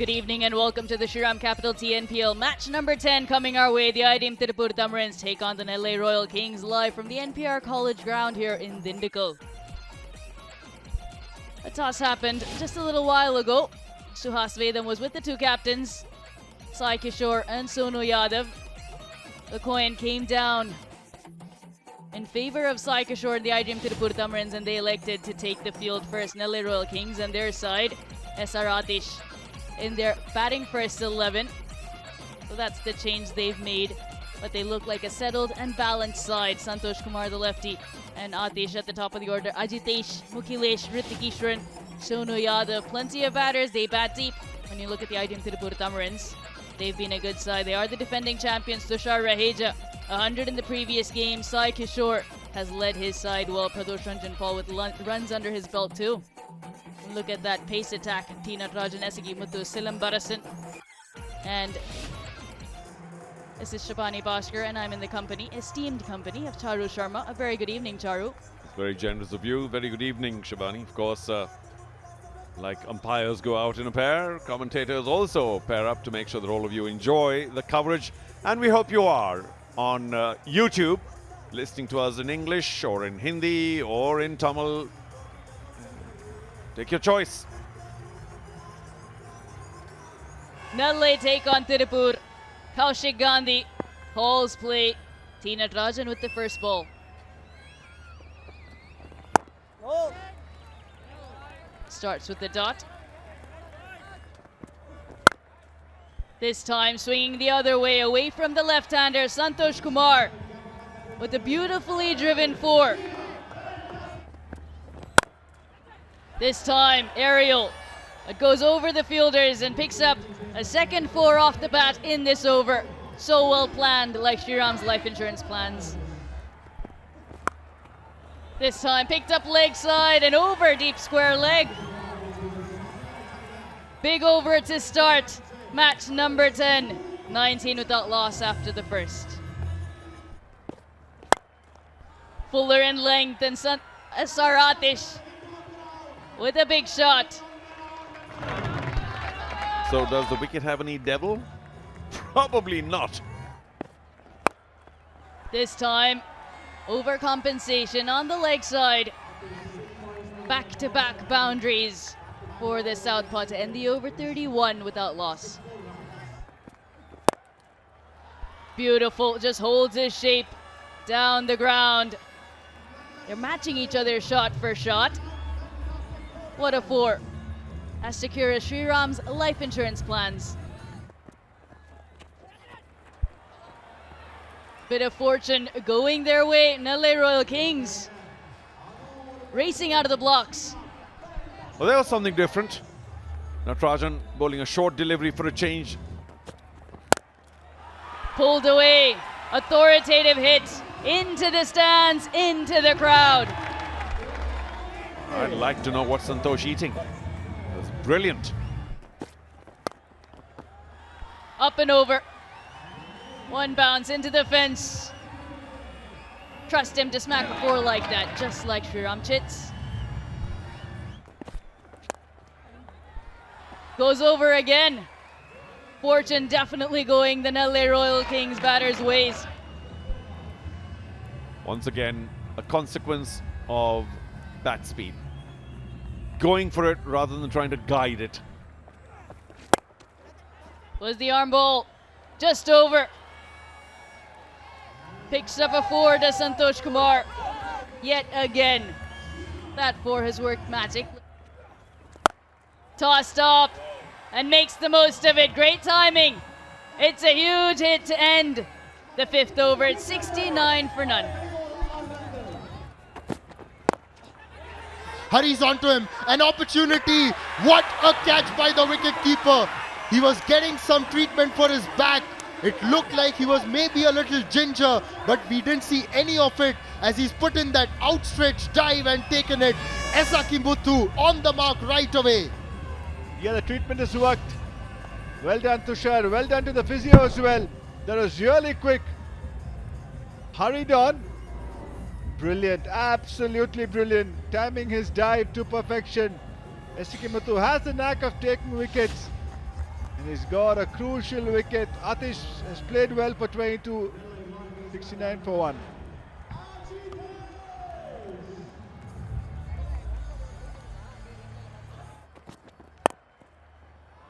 Good evening and welcome to the Shriram Capital TNPL match number 10 coming our way. The iDream Tirupur Tamizhans take on the Nellai Royal Kings live from the NPR College ground here in Dindigul. A toss happened just a little while ago. Suhas Vedam was with the two captains, Sai Kishore and Sonu Yadav. The coin came down in favor of Sai Kishore and the iDream Tirupur Tamizhans, and they elected to take the field first. Nellai Royal Kings and their side, SR Atish in their batting first 11. So that's the change they've made. But they look like a settled and balanced side. Santosh Kumar, the lefty, and Atish at the top of the order. Ajitesh, Mukhilesh, Ritikishwaran, Sonu Yadav. Plenty of batters. They bat deep. When you look at the iDream Tirupur Tamizhans, they've been a good side. They are the defending champions. Tushar Raheja, 100 in the previous game. Sai Kishore has led his side well. Pradosh Ranjan Paul with runs under his belt too. Look at that pace attack. Tina Trajan, Esigi Muthu, Silam Barasan. And this is Shabani Bhaskar, and I'm in the esteemed company of Charu Sharma. A very good evening, Charu. It's very generous of you. Very good evening, Shabani. Of course, like umpires go out in a pair, commentators also pair up to make sure that all of you enjoy the coverage. And we hope you are on YouTube, listening to us in English or in Hindi or in Tamil. Take your choice. Nellai take on Tirupur. Kaushik Gandhi calls play. Tina Trajan with the first ball. Starts with the dot. This time swinging the other way, away from the left-hander, Santosh Kumar with a beautifully driven four. This time, aerial. It goes over the fielders and picks up a second four off the bat in this over. So well planned, like Shriram's life insurance plans. This time, picked up leg side and over deep square leg. Big over to start match number 10. 19 without loss after the first. Fuller in length and SR Atish with a big shot. So does the wicket have any devil? Probably not. This time, overcompensation on the leg side. Back-to-back boundaries for the southpaw to end the over 31 without loss. Beautiful, just holds his shape down the ground. They're matching each other shot for shot. What a four. As secure as Shriram's life insurance plans. Bit of fortune going their way. Nellai Royal Kings racing out of the blocks. Well, there was something different. Natarajan bowling a short delivery for a change. Pulled away. Authoritative hit into the stands, into the crowd. I'd like to know what Santosh eating. It was brilliant. Up and over. One bounce into the fence. Trust him to smack a four like that, just like Shriram Chits. Goes over again. Fortune definitely going the Nellai Royal Kings batters' ways. Once again, a consequence of bat speed. Going for it rather than trying to guide it. Was the arm ball just over. Picks up a four to Santosh Kumar. Yet again, that four has worked magic. Tossed up and makes the most of it. Great timing. It's a huge hit to end the fifth over. It's 69 for none. Hurries onto him, an opportunity. What a catch by the wicketkeeper. He was getting some treatment for his back. It looked like he was maybe a little ginger, but we didn't see any of it as he's put in that outstretched dive and taken it. Esaki Muthu on the mark right away. Yeah, the treatment has worked. Well done, Tushar. Well done to the physio as well. That was really quick. Hurried on. Brilliant, absolutely brilliant. Timing his dive to perfection. Esiki Muthu has the knack of taking wickets. And he's got a crucial wicket. Atish has played well for 22, 69 for 1.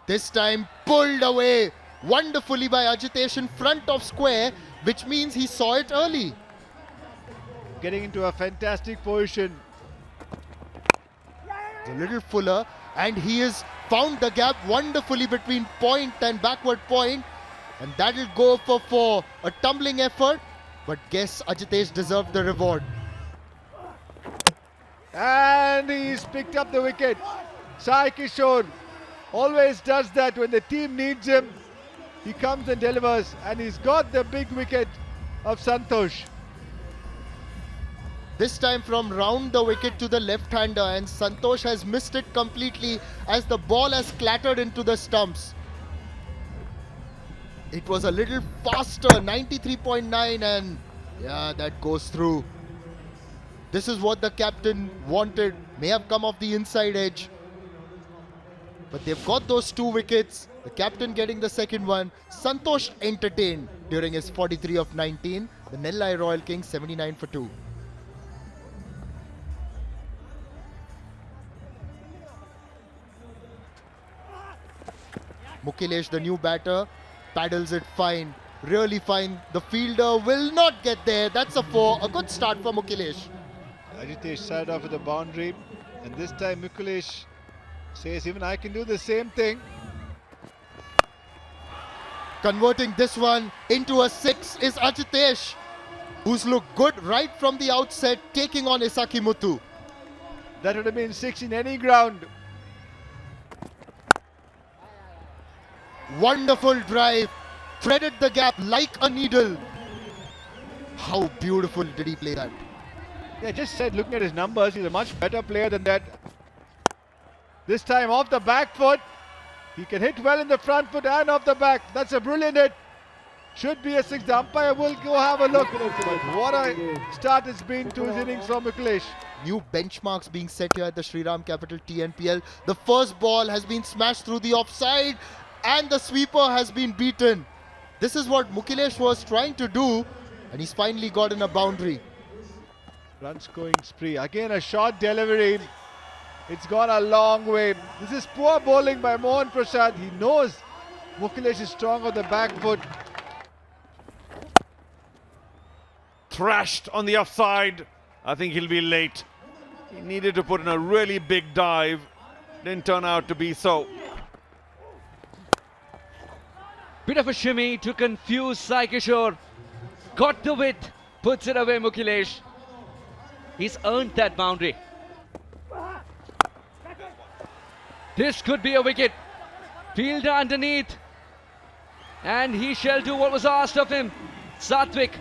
This time pulled away wonderfully by Ajitesh in front of square, which means he saw it early. Getting into a fantastic position. A little fuller, and he has found the gap wonderfully between point and backward point, and that'll go for 4. A tumbling effort, but guess Ajitesh deserved the reward. And he's picked up the wicket. Sai Kishore always does that when the team needs him. He comes and delivers, and he's got the big wicket of Santosh. This time from round the wicket to the left-hander, and Santosh has missed it completely as the ball has clattered into the stumps. It was a little faster, 93.9, and yeah, that goes through. This is what the captain wanted. May have come off the inside edge. But they've got those 2 wickets. The captain getting the second one. Santosh entertained during his 43 of 19. The Nellai Royal Kings 79 for 2. Mukilesh, the new batter, paddles it fine. Really fine. The fielder will not get there. That's a 4. A good start for Mukilesh. Ajitesh started off with a boundary, and this time Mukilesh says even I can do the same thing. Converting this one into a 6 is Ajitesh, who's looked good right from the outset, taking on Isaki Muthu. That would have been 6 in any ground. Wonderful drive, threaded the gap like a needle. How beautiful did he play that? Yeah, just said, looking at his numbers, he's a much better player than that. This time off the back foot. He can hit well in the front foot and off the back. That's a brilliant hit. Should be a 6. The umpire will go have a look. What a start it's been to his innings from Mukilesh. New benchmarks being set here at the Shriram Capital TNPL. The first ball has been smashed through the offside, and the sweeper has been beaten. This is what Mukilesh was trying to do, and he's finally gotten a boundary. Run scoring spree. Again a short delivery. It's gone a long way. This is poor bowling by Mohan Prasad. He knows Mukilesh is strong on the back foot. Thrashed on the offside. I think he'll be late. He needed to put in a really big dive. Didn't turn out to be so. Bit of a shimmy to confuse Sai Kishore. Got the width. Puts it away Mukilesh. He's earned that boundary. This could be a wicket. Fielder underneath. And he shall do what was asked of him. Satvik.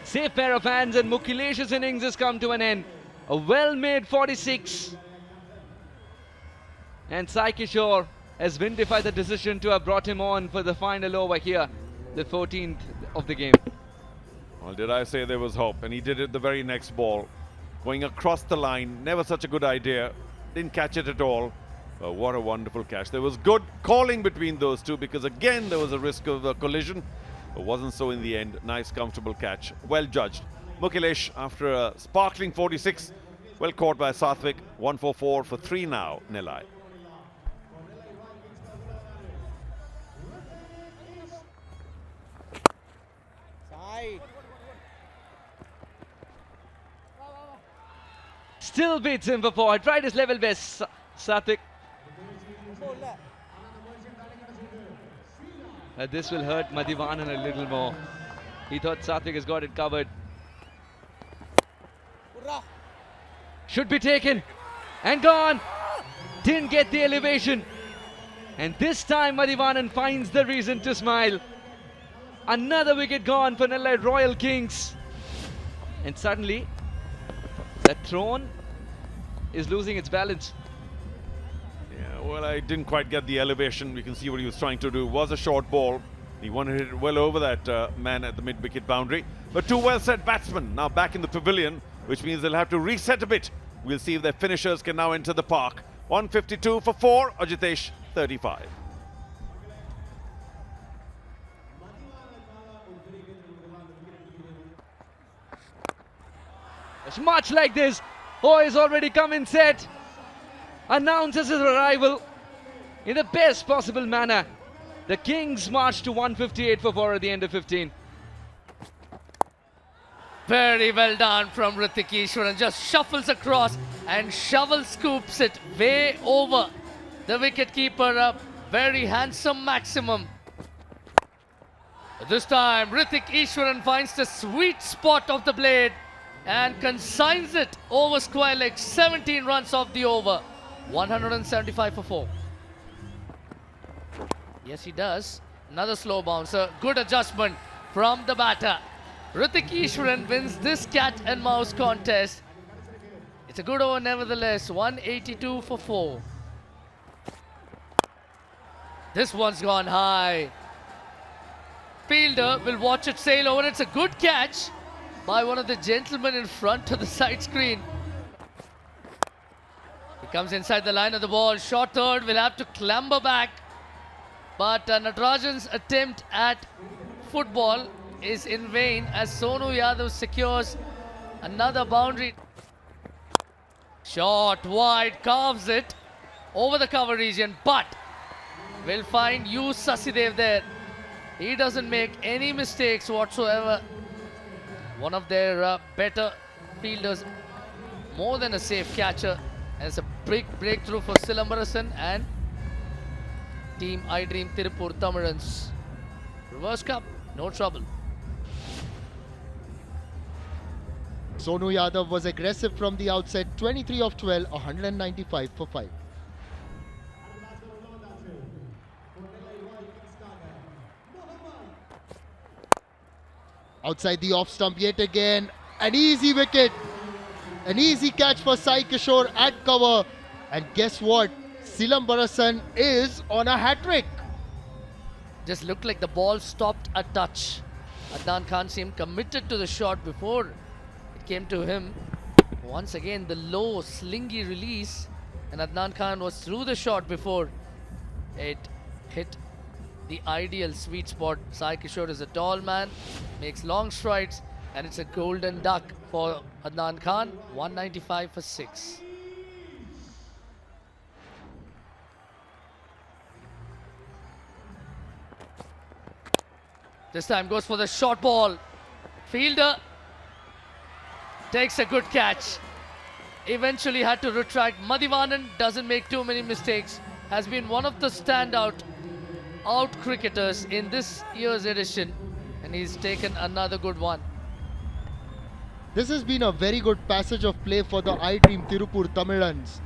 Safe pair of hands, and Mukilesh's innings has come to an end. A well-made 46. And Sai Kishore has vindified the decision to have brought him on for the final over here. The 14th of the game. Well, did I say there was hope? And he did it the very next ball. Going across the line. Never such a good idea. Didn't catch it at all. But what a wonderful catch. There was good calling between those two, because again there was a risk of a collision. It wasn't so in the end. Nice, comfortable catch. Well judged. Mukilesh, after a sparkling 46, well caught by Satvik. 144 for 3 now, Nellai. Still beats him for 4. Tried his level best, Satvik. This will hurt Madhivanan a little more. He thought Satvik has got it covered. Should be taken. And gone. Didn't get the elevation. And this time Madhivanan finds the reason to smile. Another wicket gone for Nellai Royal Kings. And suddenly, that throne is losing its balance. Yeah, well, I didn't quite get the elevation. You can see what he was trying to do. It was a short ball. He wanted it well over that man at the mid-wicket boundary. But 2 well-set batsmen now back in the pavilion, which means they'll have to reset a bit. We'll see if their finishers can now enter the park. 152 for 4, Ajitesh 35. much like this. Oh, he's already come in set. Announces his arrival in the best possible manner. The Kings march to 158 for 4 at the end of 15. Very well done from Hrithik Ishwaran. Just shuffles across and shovel scoops it way over the wicketkeeper. A very handsome maximum. This time, Hrithik Ishwaran finds the sweet spot of the blade and consigns it over square leg. 17 runs off the over. 175 for 4. Yes, he does. Another slow bouncer. Good adjustment from the batter. Hrithik Ishwaran wins this cat and mouse contest. It's a good over nevertheless. 182 for 4. This one's gone high. Fielder will watch it sail over. It's a good catch by one of the gentlemen in front of the side screen. He comes inside the line of the ball. Short third, will have to clamber back. But Natarajan's attempt at football is in vain as Sonu Yadav secures another boundary. Short wide, carves it over the cover region, but will find U Sasidev there. He doesn't make any mistakes whatsoever. One of their better fielders, more than a safe catcher. And it's a big breakthrough for Silambarasan and Team iDream Tirupur Tamizhans. Reverse cup, no trouble. Sonu Yadav was aggressive from the outset. 23 of 12, 195 for 5. Outside the off stump yet again. An easy wicket. An easy catch for Sai Kishore at cover. And guess what? Silambarasan is on a hat-trick. Just looked like the ball stopped a touch. Adnan Khan seemed committed to the shot before it came to him. Once again, the low, slingy release. And Adnan Khan was through the shot before it hit the ideal sweet spot. Sai Kishore is a tall man, makes long strides, and it's a golden duck for Adnan Khan. 195 for 6. This time goes for the short ball. Fielder takes a good catch. Eventually had to retract. Madhivanan doesn't make too many mistakes. Has been one of the standout out cricketers in this year's edition. And he's taken another good one. This has been a very good passage of play for the iDream Tirupur Tamizhans.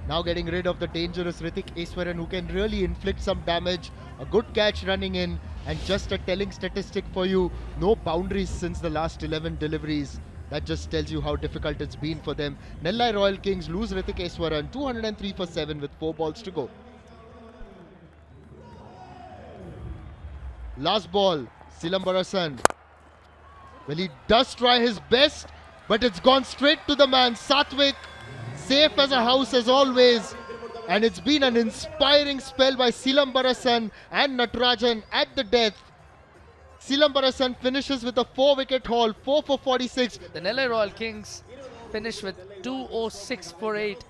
Now getting rid of the dangerous Hrithik Ishwaran, who can really inflict some damage. A good catch running in, and just a telling statistic for you, no boundaries since the last 11 deliveries. That just tells you how difficult it's been for them. Nellai Royal Kings lose Hrithik Ishwaran, 203 for 7 with 4 balls to go. Last ball, Silambarasan. Well, he does try his best, but it's gone straight to the man, Satvik. Safe as a house as always. And it's been an inspiring spell by Silambarasan and Natarajan at the death. Silambarasan finishes with a 4-wicket haul, 4 for 46. The Nellai Royal Kings finish with 206 for 8.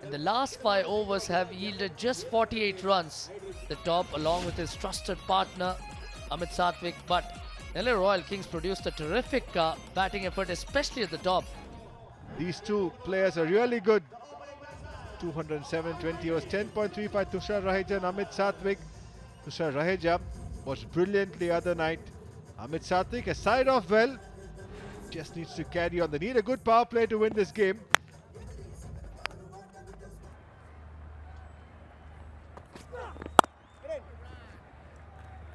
And the last 5 overs have yielded just 48 runs. The top along with his trusted partner Amit Satvik. But Nellai Royal Kings produced a terrific batting effort, especially at the top. These two players are really good. 207, 20 overs, 10.35 Tushar Raheja and Amit Satvik. Tushar Raheja was brilliant the other night. Amit Satvik has side off well. Just needs to carry on. They need a good power play to win this game.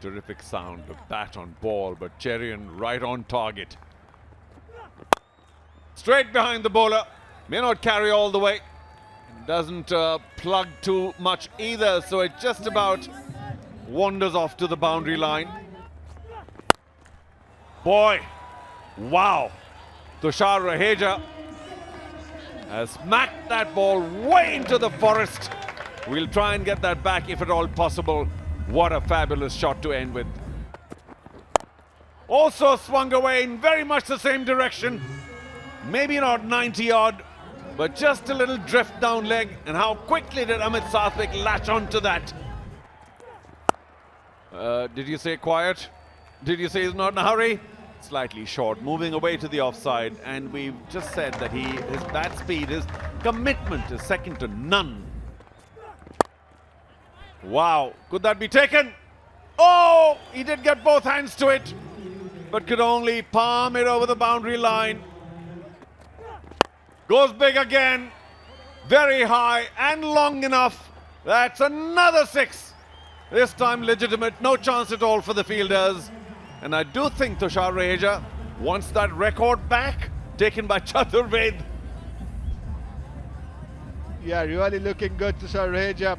Terrific sound of bat on ball, but Cherian right on target. Straight behind the bowler. May not carry all the way. Doesn't plug too much either, so it just about wanders off to the boundary line. Boy, wow. Tushar Raheja has smacked that ball way into the forest. We'll try and get that back if at all possible. What a fabulous shot to end with. Also swung away in very much the same direction. Maybe not 90 odd, but just a little drift down leg. And how quickly did Amit Sathwik latch onto that? Did you say quiet? Did you say he's not in a hurry? Slightly short, moving away to the offside. And we've just said that his bat speed, his commitment is second to none. Wow, could that be taken? Oh, he did get both hands to it, but could only palm it over the boundary line. Goes big again, very high and long enough. That's another six. This time legitimate, no chance at all for the fielders. And I do think Tushar Raheja wants that record back, taken by Chaturved. Yeah, really looking good, Tushar Raheja.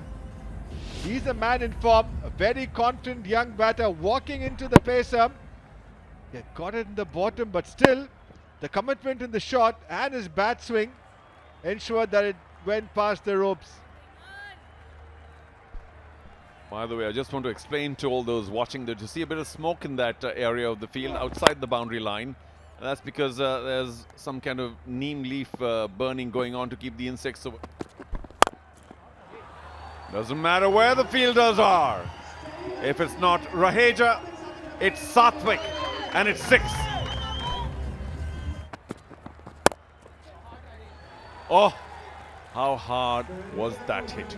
He's a man in form, a very confident young batter walking into the pacer. He got it in the bottom, but still, the commitment in the shot and his bat swing ensured that it went past the ropes. By the way, I just want to explain to all those watching that you see a bit of smoke in that area of the field outside the boundary line. And that's because there's some kind of neem leaf burning going on to keep the insects away. Doesn't matter where the fielders are. If it's not Raheja, it's Sathwik, and it's six. Oh, how hard was that hit?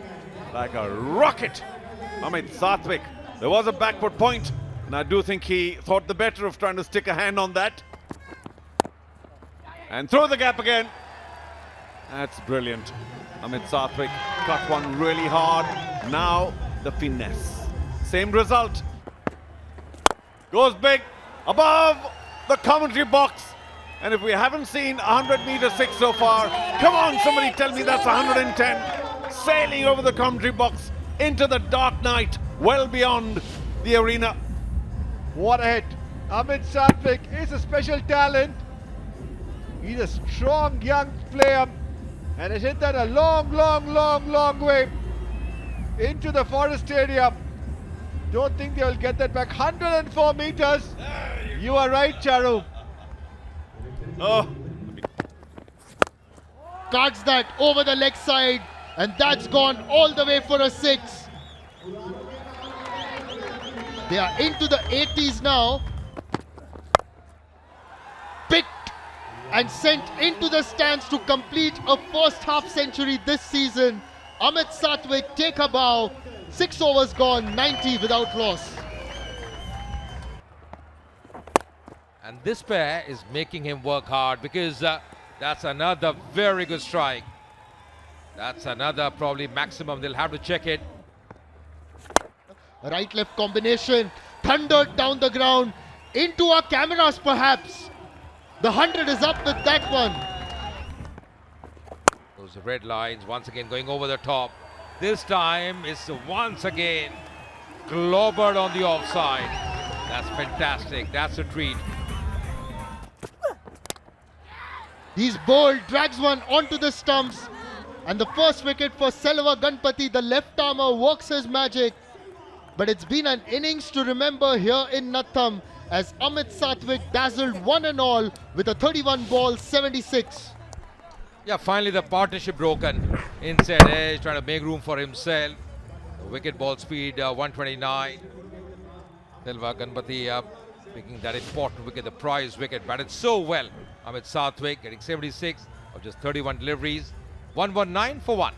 Like a rocket. Amit Sathwik. There was a backward point, and I do think he thought the better of trying to stick a hand on that. And through the gap again. That's brilliant. Amit Sathwik cut one really hard. Now the finesse. Same result. Goes big above the commentary box. And if we haven't seen 100-meter six so far, come on, somebody tell me that's 110. Sailing over the commentary box into the dark night, well beyond the arena. What a hit. Amit Sathwik is a special talent. He's a strong young player and has hit that a long way into the Forest Stadium. Don't think they'll get that back. 104 meters. You are right, Charu. Oh, Cuts that over the leg side, and that's gone all the way for a six. They are into the 80s now. Picked and sent into the stands to complete a first half century this season. Amit Sathwik, take a bow. 6 overs gone, 90 without loss. And this pair is making him work hard because that's another very good strike. That's another probably maximum. They'll have to check it. Right-left combination, thundered down the ground, into our cameras perhaps. The 100 is up with that one. Those red lines once again going over the top. This time it's once again clobbered on the offside. That's fantastic. That's a treat. He's bowled, drags one onto the stumps. And the first wicket for Selva Ganpati, the left armer, works his magic. But it's been an innings to remember here in Natham as Amit Sathwik dazzled one and all with a 31 ball 76. Yeah, finally the partnership broken. Inside edge, trying to make room for himself. The wicket ball speed 129. Selva Ganpati picking that important wicket, the prize wicket. Batted so well. Amit Sathwik getting 76 of just 31 deliveries. 119 for 1.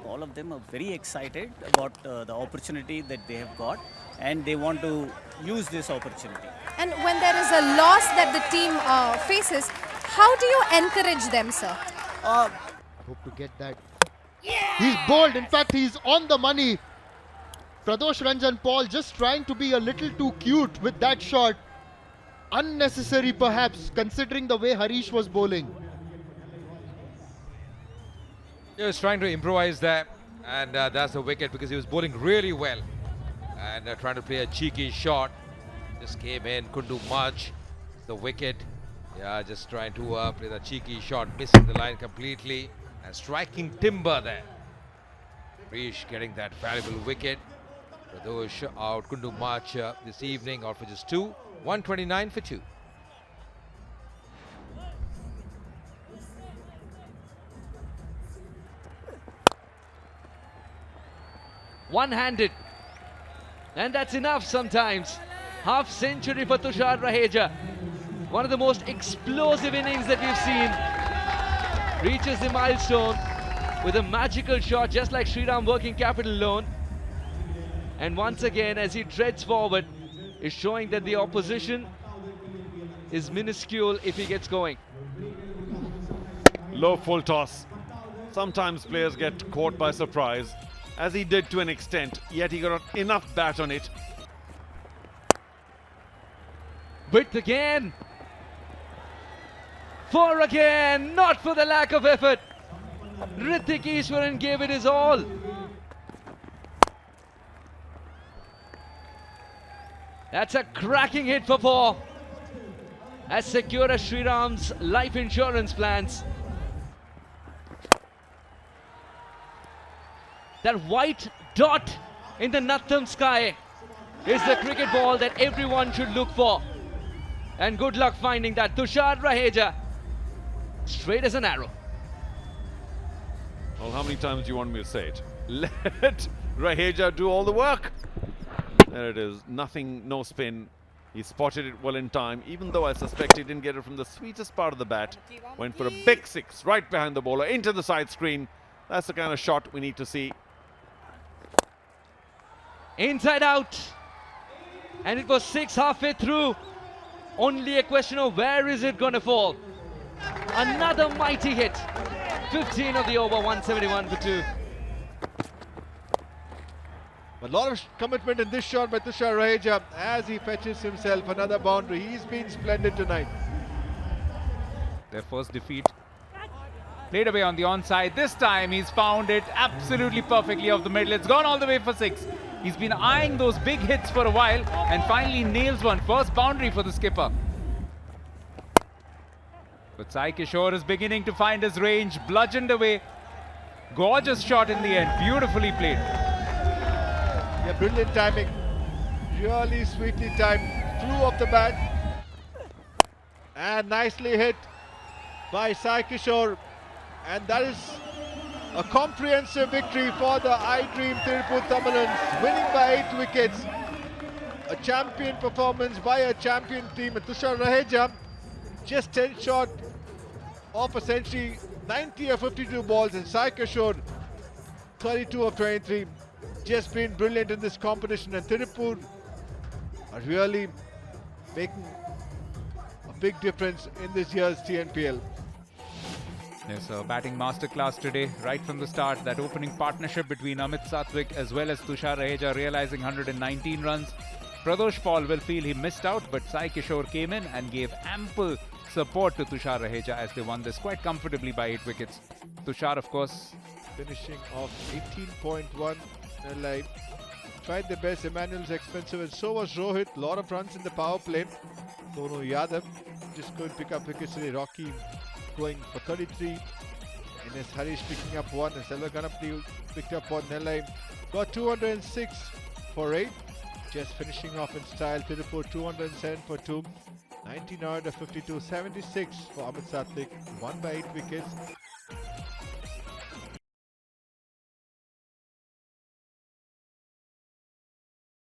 All of them are very excited about the opportunity that they have got, and they want to use this opportunity. And when there is a loss that the team faces, how do you encourage them, sir? Hope to get that. He's bowled. In fact, he's on the money. Pradosh Ranjan Paul just trying to be a little too cute with that shot. Unnecessary perhaps, considering the way Harish was bowling. He was trying to improvise there, and that's the wicket because he was bowling really well and trying to play a cheeky shot. Just came in, couldn't do much. The wicket, yeah, just trying to play the cheeky shot, missing the line completely and striking timber there. Harish getting that valuable wicket. Pradosh out, couldn't do much this evening, out for just 2. 129 for 2. One-handed. And that's enough sometimes. Half century for Tushar Raheja. One of the most explosive innings that we've seen. Reaches the milestone with a magical shot, just like Shriram working capital loan. And once again, as he treads forward, is showing that the opposition is minuscule if he gets going. Low full toss. Sometimes players get caught by surprise, as he did to an extent, yet he got enough bat on it. Width again. 4 again, not for the lack of effort. Hrithik Ishwaran gave it his all. That's a cracking hit for 4. As secure as Shriram's life insurance plans. That white dot in the Natham sky is the cricket ball that everyone should look for. And good luck finding that. Tushar Raheja, straight as an arrow. Well, how many times do you want me to say it? Let Raheja do all the work. There it is. Nothing, no spin. He spotted it well in time, even though I suspect he didn't get it from the sweetest part of the bat. Went for a big 6 right behind the bowler, into the side screen. That's the kind of shot we need to see. Inside out. And it was 6 halfway through. Only a question of where is it going to fall. Another mighty hit. 15 of the over, 171 for 2. A lot of commitment in this shot by Tushar Raheja as he fetches himself another boundary. He's been splendid tonight. Their first defeat. Played away on the onside. This time he's found it absolutely perfectly off the middle. It's gone all the way for 6. He's been eyeing those big hits for a while and finally nails one. First boundary for the skipper. But Sai Kishore is beginning to find his range. Bludgeoned away. Gorgeous shot in the end. Beautifully played. Yeah, brilliant timing. Really sweetly timed. Flew off the bat. And nicely hit by Sai Kishore. And that is a comprehensive victory for the iDream Tirupur Tamizhans, winning by 8 wickets. A champion performance by a champion team. And Tushar Raheja just 10 short of a century, 90 of 52 balls, and Sai Kishore 32 of 23. Just been brilliant in this competition, and Tiruppur are really making a big difference in this year's TNPL. Yes, a batting masterclass today, right from the start. That opening partnership between Amit Satwik as well as Tushar Raheja, realizing 119 runs. Pradosh Paul will feel he missed out, but Sai Kishore came in and gave ample support to Tushar Raheja as they won this quite comfortably by 8 wickets. Tushar, of course, Finishing off 18.1. Nellai tried their best. Emmanuel's expensive, and so was Rohit. Lot of runs in the power play. Dono Yadav just couldn't pick up wickets today. Rocky going for 33. Ines Harish picking up 1, and Selva Ganapati picked up 1. Nellai got 206 for 8. Just finishing off in style. Tirupur 207 for 2. 19 out of 52. 76 for Amit Satwik. Won by 8 wickets.